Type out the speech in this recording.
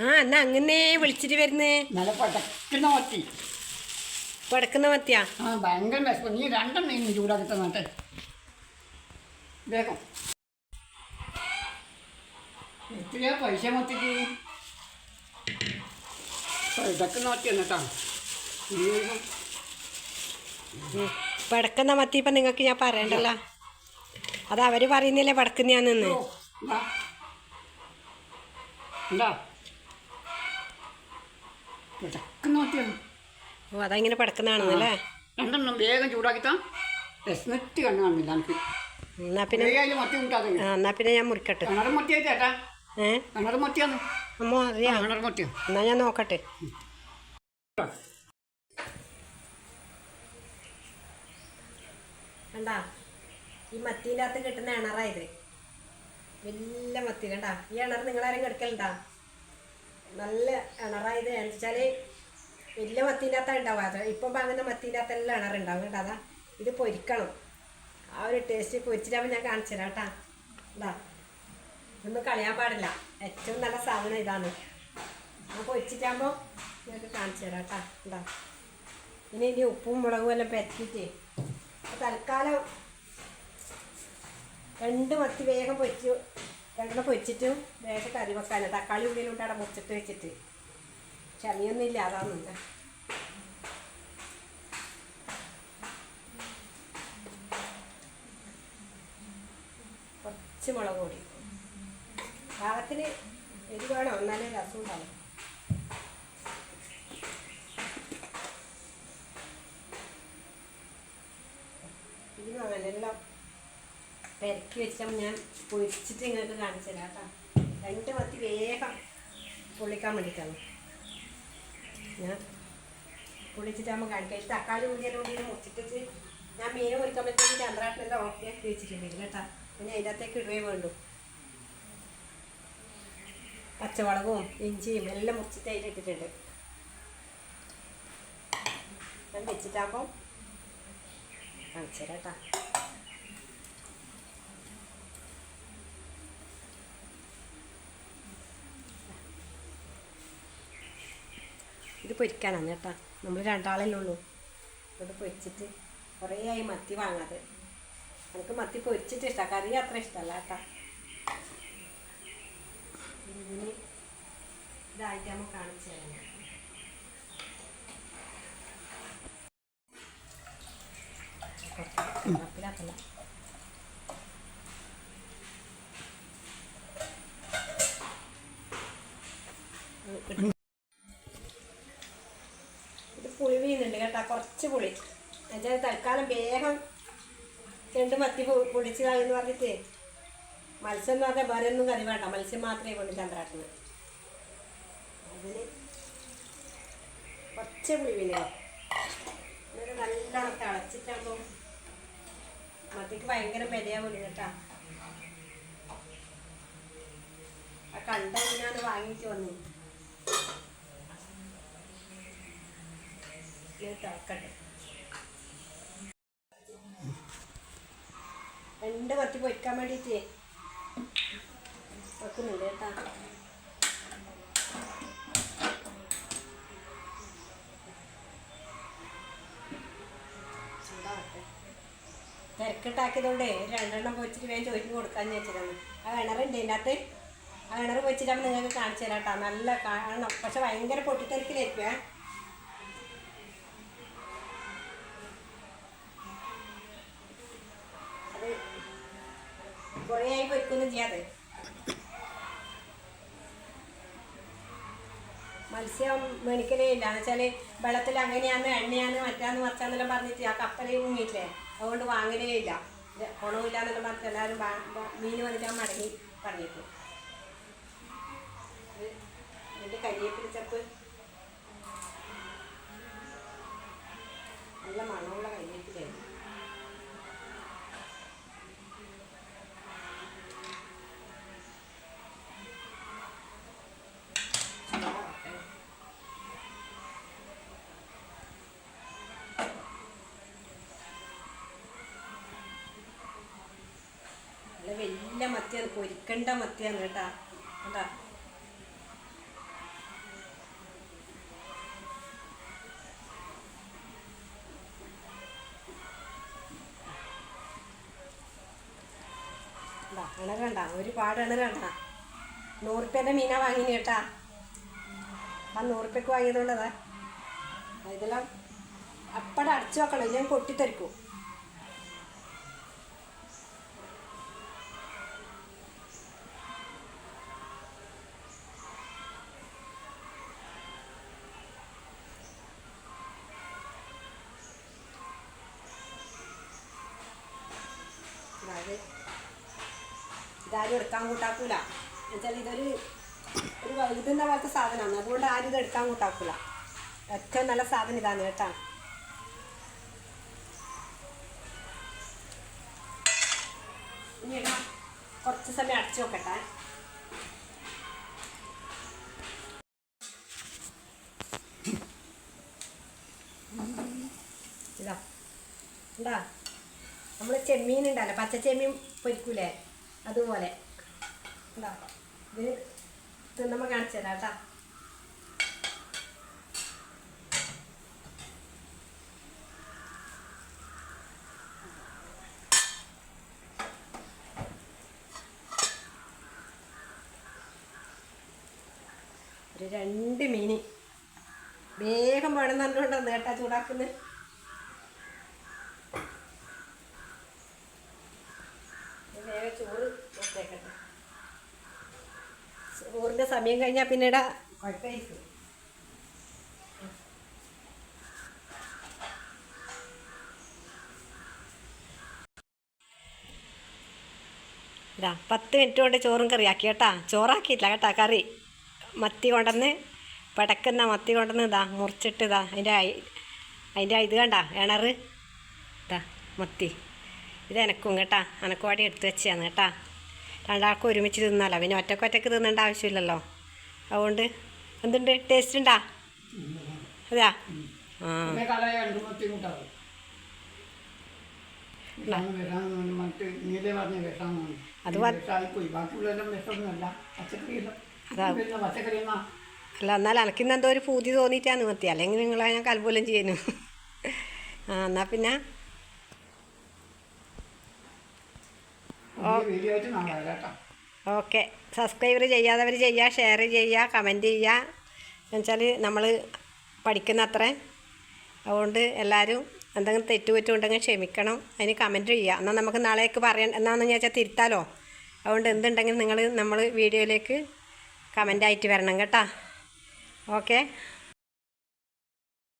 ആ എന്നാ അങ്ങനെ വിളിച്ചിട്ട് വരുന്നേ. നല്ല പടക്കുന്ന മത്തി. പടക്കുന്ന മത്തിയാ? ആ ഭയങ്കര വിശപ്പ്. നീ രണ്ടെണ്ണം ഇന്ന് ചൂടാക്കി തന്നിട്ട് വേഗം. എത്രയാ പൈസ മത്തിക്ക്? പടക്കുന്ന മത്തിയാണ് കേട്ടോ. പടക്കുന്ന മത്തി ഇപ്പം നിങ്ങൾക്ക് ഞാൻ പറയണ്ടല്ലോ. അത് അവർ പറയുന്നില്ലേ പടക്കുന്നയാണെന്ന്. എന്താ പടക്കുന്ന മത്തിയാണ്? ഓ അതങ്ങനെ പടക്കുന്നതാണെന്നല്ലേ. രണ്ടെണ്ണം വേഗം ചൂടാക്കിത്താ. രസനെറ്റ് കണ്ണു കാണില്ല എനിക്ക്. എന്നാ പിന്നെ മത്തി കൂട്ടാതെ എന്നാ പിന്നെ ഞാൻ മുറിക്കട്ടെ. കിണർ മത്തിയായി ചേട്ടാ. കിണർ മത്തിയാണ് അമ്മോ അറിയാം. കിണർ മത്തിയാ. എന്നാ ഞാൻ നോക്കട്ടെ. കണ്ടാ ഈ മത്തീൻ്റെ അകത്ത് കിട്ടുന്ന ഇണറായത്. വലിയ മത്തി കണ്ടാ. ഈ ഇണർ നിങ്ങളാരും കിടക്കലുണ്ടാ? നല്ല ഇണറായത് എന്ന് വെച്ചാൽ വലിയ മത്തീൻ്റെ അകത്താണ് ഉണ്ടാവാതെ. ഇപ്പം അങ്ങനെ മത്തീൻ്റെ അകത്തെല്ലാം ഇണറുണ്ടാവും കേട്ടോ. അതാ ഇത് പൊരിക്കണം. ആ ഒരു ടേസ്റ്റ് പൊരിച്ചിട്ടാകുമ്പോൾ ഞാൻ കാണിച്ചു തരാം കേട്ടാ. എന്താ ഇതൊന്നും കളയാൻ പാടില്ല. ഏറ്റവും നല്ല സാധനം ഇതാണ്. ആ പൊരിച്ചിട്ടാകുമ്പോൾ നിങ്ങൾക്ക് കാണിച്ചു തരാം കേട്ടാ. എന്താ ഇനി ഉപ്പും മുളകും എല്ലാം പരത്തിയിട്ട് തൽക്കാലം 2 മത്തി വേഗം പൊരിച്ചു. 2 പൊരിച്ചിട്ടും വേഗം കറി വെക്കാനാണ്. തക്കാളി ഉള്ളിലോട്ട് അവിടെ മുറിച്ചിട്ട് വെച്ചിട്ട് ക്ഷമയൊന്നും ഇല്ല. അതാണെന്നില്ല. കുറച്ച് മുളക് പൊടി പാകത്തിന് എരി വേണം, എന്നാലേ രസം ഉണ്ടാവും. ഇത് അങ്ങനെല്ലാം പെരക്കി വെച്ചാൽ ഞാൻ പൊരിച്ചിട്ട് നിങ്ങൾക്ക് കാണിച്ചു തരാം കേട്ടോ. 2 മത്തി വേഗം പൊള്ളിക്കാൻ വേണ്ടിയിട്ടാണ് ഞാൻ പൊള്ളിച്ചിട്ടാകുമ്പോൾ കാണിക്കാം. ഈ തക്കാളി ഉള്ളിയെല്ലാം മുറിച്ചിട്ട് ഞാൻ മീൻ പൊരിക്കാൻ പറ്റുന്ന ചന്ദ്രാട്ടിനെല്ലാം ഓക്കെ ആക്കി വെച്ചിട്ടുണ്ടെങ്കിൽ കേട്ടോ. പിന്നെ അതിൻ്റെ അകത്തേക്ക് ഇടുകയേ വേണ്ടു. പച്ചമുളകും ഇഞ്ചിയും എല്ലാം മുറിച്ചിട്ട് അതിൽ ഇട്ടിട്ടുണ്ട്. ഞാൻ വെച്ചിട്ടാകുമ്പോൾ കാണിച്ചു തരാം കേട്ടോ. ഇത് പൊരിക്കാനാണ് കേട്ടോ. നമ്മൾ 2 ആളല്ലേ ഉള്ളൂ. ഇത് പൊരിച്ചിട്ട് കുറേ ആയി മത്തി വാങ്ങാതെ. എനിക്ക് മത്തി പൊരിച്ചിട്ട് ഇഷ്ടമാണ്, കറി അത്ര ഇഷ്ടമല്ല കേട്ടോ. ഇതിന് ഇതായിട്ട് നമുക്ക് കാണിച്ചു തരാം. കപ്പിലാക്കല്ല. ഇത് പുളി വീഴുന്നുണ്ട് കേട്ടോ. കുറച്ച് പുളി എന്നുവെച്ചാൽ തൽക്കാലം വേഗം 2 മത്തി പൊടിച്ച് കളയെന്ന് പറഞ്ഞിട്ട് മത്സ്യം എന്ന് പറഞ്ഞാൽ വേറെ ഒന്നും കറി വേണ്ട. മത്സ്യം മാത്രമേ കൊണ്ട് ചന്ദ്രാട്ടിന്. അതിന് കുറച്ച് പുളി വീണോ. എന്നിട്ട് നല്ലോണം തിളച്ചിട്ടാകുമ്പോൾ മത്തിക്ക് ഭയങ്കര വിലയാവും കേട്ടാ. ആ കണ്ട ഞാൻ വാങ്ങിയിട്ട് വന്നു. തിളക്കട്ടെ. 2 മത്തി പൊരിക്കാൻ വേണ്ടിയിട്ട് വെക്കുന്നുണ്ട് കേട്ടാ. തിരക്കിട്ടാക്കിയതുകൊണ്ട് 2 എണ്ണം പൊരിച്ചിട്ട് വേഗം ചോദിച്ചു കൊടുക്കാമെന്ന് വെച്ചതാണ്. ആ കിണറുണ്ട് ഇതിൻ്റെ അകത്ത്. ആ കിണർ പൊരിച്ചിട്ടാകുമ്പോൾ നിങ്ങൾക്ക് കാണിച്ചു തരാം കേട്ടോ. നല്ല കാണണം. പക്ഷെ ഭയങ്കര പൊട്ടിത്തെറിക്കലായിരിക്കുവേ. അത് കുറേ ആയി പൊരിക്കൊന്നും ചെയ്യാതെ. മത്സ്യം മേടിക്കലേ ഇല്ല. എന്ന് വെച്ചാൽ വെള്ളത്തിൽ അങ്ങനെയാന്ന് എണ്ണയാന്ന് മറ്റാന്ന് മറിച്ചാന്നെല്ലാം പറഞ്ഞിട്ട് ആ കപ്പലേ മുങ്ങിയിട്ടില്ലേ, അതുകൊണ്ട് വാങ്ങലേ ഇല്ല. ഗുണമില്ല എന്നെല്ലാം പറഞ്ഞിട്ട് എല്ലാവരും മീൻ വന്നിട്ട് ആ മടങ്ങി പറഞ്ഞിട്ടു. എൻ്റെ കരിയേപ്പില ചപ്പ് നല്ല മണമുള്ള കരിയേപ്പിലായിരുന്നു. നല്ല വലിയ മത്തിയാണ്, പൊരിക്കേണ്ട മത്തിയാണ് കേട്ടാ. കേട്ടാ ഇണർ കണ്ട ഒരുപാട് ഇണർ കണ്ട 100 റുപ്യേൻ്റെ മീനാ വാങ്ങിന് കേട്ടാ. ആ 100 റുപ്യക്ക് വാങ്ങിയതുകൊണ്ടതാ ഇതെല്ലാം അപ്പടെ അടച്ചു വെക്കണം, ഞാൻ പൊട്ടിത്തെറിക്കും. അതായത് ഇതാരും എടുക്കാൻ കൂട്ടാക്കൂല എന്നുവെച്ചാൽ ഇതൊരു വൈകുന്ന പോലത്തെ സാധനമാണ്, അതുകൊണ്ട് ആരും ഇത് എടുക്കാൻ കൂട്ടാക്കൂല. ഏറ്റവും നല്ല സാധനം ഇതാണ് കേട്ടാ. ഇനി കുറച്ച് സമയം അടച്ചു നോക്കട്ടെ. ഇതാ എന്താ നമ്മൾ ചെമ്മീൻ ഉണ്ടല്ലോ, പച്ച ചെമ്മീൻ പൊരിക്കൂലേ, അതുപോലെ എന്താ ഇത് തിന്നുമ്പോൾ കാണിച്ചു തരാം കേട്ടാ. ഒരു 2 മീൻ വേഗം വേണം പറഞ്ഞുകൊണ്ടാണ് കേട്ടാ ചൂടാക്കുന്നത്. വേഗം ചോറ് വെച്ചേക്കട്ടെ, ചോറിൻ്റെ സമയം കഴിഞ്ഞാൽ പിന്നെ ഇടാ കുഴപ്പമായിരിക്കും. ഇതാ 10 മിനിറ്റ് കൊണ്ട് ചോറും കറിയാക്കി കേട്ടാ. ചോറാക്കിയിട്ടില്ല കേട്ടാ, കറി മത്തി കൊണ്ടുവന്ന് പടക്കുന്ന മത്തി കൊണ്ടുവന്ന് ഇതാ മുറിച്ചിട്ട് ഇതാ അതിൻ്റെ ഇത് കണ്ട ഇണർ ഇതാ മത്തി. ഇത് എനക്കും കേട്ടാ, അനക്കുവാടി എടുത്ത് വെച്ചാണ് കേട്ടാ. രണ്ടാൾക്കും ഒരുമിച്ച് തിന്നാലോ, പിന്നെ ഒറ്റക്ക് തിന്നേണ്ട ആവശ്യമില്ലല്ലോ. അതുകൊണ്ട് എന്തുണ്ട്, ടേസ്റ്റ് ഉണ്ടാ? അതെയാ? ആ അല്ല, എന്നാൽ അനക്കിന്ന് എന്തോ ഒരു പൂതി തോന്നിയിട്ടാണ് മത്തി, അല്ലെങ്കിൽ നിങ്ങളെ ഞാൻ കൽപോലം ചെയ്യുന്നു. ആ എന്നാൽ പിന്നെ ഓക്കെ. സബ്സ്ക്രൈബ് ചെയ്യാത്തവർ ചെയ്യുക, ഷെയർ ചെയ്യുക, കമൻറ്റ് ചെയ്യുക. എന്നുവെച്ചാൽ നമ്മൾ പഠിക്കുന്ന അത്ര. അതുകൊണ്ട് എല്ലാവരും എന്തെങ്കിലും തെറ്റുപറ്റുണ്ടെങ്കിൽ ക്ഷമിക്കണം, അതിന് കമൻറ്റ് ചെയ്യുക. എന്നാൽ നമുക്ക് നാളേക്ക് പറയാൻ എന്നാന്ന് വെച്ചാൽ തിരുത്താലോ. അതുകൊണ്ട് എന്തുണ്ടെങ്കിലും നമ്മൾ വീഡിയോയിലേക്ക് കമൻ്റായിട്ട് വരണം കേട്ടോ. ഓക്കെ.